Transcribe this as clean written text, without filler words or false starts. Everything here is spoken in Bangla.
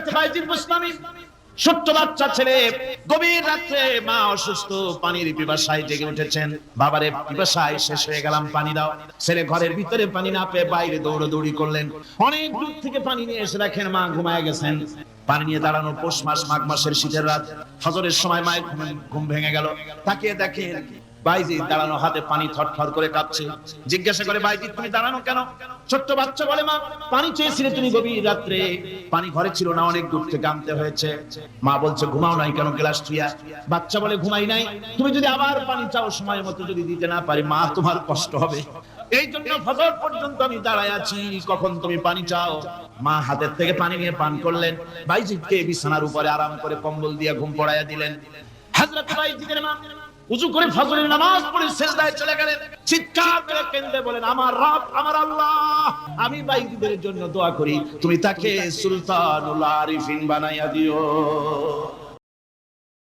হাজরত বাইজিদ বুস্তামি ছোট্ট বাচ্চা ছেলে, গভীর রাত্রে মা অসুস্থ, পানির পিপাসায় জেগে উঠেছেন। বাবারে পিপাসায় শেষ হয়ে গেলাম, পানি দাও। ছেলে ঘরের ভিতরে পানি না পেয়ে বাইরে দৌড়াদৌড়ি করলেন। অনেক দূর থেকে পানি নিয়ে এসে দেখেন মা ঘুমায় গেছেন। পানি নিয়ে দাঁড়ানো, পৌষ মাস, মাঘ মাসের শীতের রাত, ফজরের সময় মায়ের ঘুম ভেঙে গেল। তাকিয়ে দেখেন বাইজিদ দাঁড়ানো, হাতে পানি থরথর করে কাঁপছে। জিজ্ঞাসা করে, বাইজিদ তুমি দাঁড়ানো কেন? ছোট্ট বাচ্চা বলে, মা পানি চেয়েছিলে তুমি গভীর রাত্রে, পানি ঘরে ছিল না, অনেক দূর থেকে আনতে হয়েছে। মা বলছে, ঘুমাও নাই কেন গ্লাস থুইয়া? বাচ্চা বলে, ঘুমাই নাই, তুমি যদি আবার পানি চাও সময় মতো যদি দিতে না পারি মা তোমার কষ্ট হবে, এই জন্য ফজর পর্যন্ত আমি দাঁড়ায় আছি, কখন তুমি পানি চাও। মা হাতের থেকে পানি নিয়ে পান করলেন। বাইজিদকে বিছানার উপরে আরাম করে কম্বল দিয়ে ঘুম পড়াইয়া দিলেন। হযরত বাইজিদের মা উযু করে ফজরের নামাজ পড়ে সিজদায় চলে গেলেন। চিৎকার করে কেঁদে বলেন, আমার রব, আমার আল্লাহ, আমি বাইজিদের জন্য দোয়া করি তুমি তাকে সুলতানুল আরিফিন বানাইয়া দিও।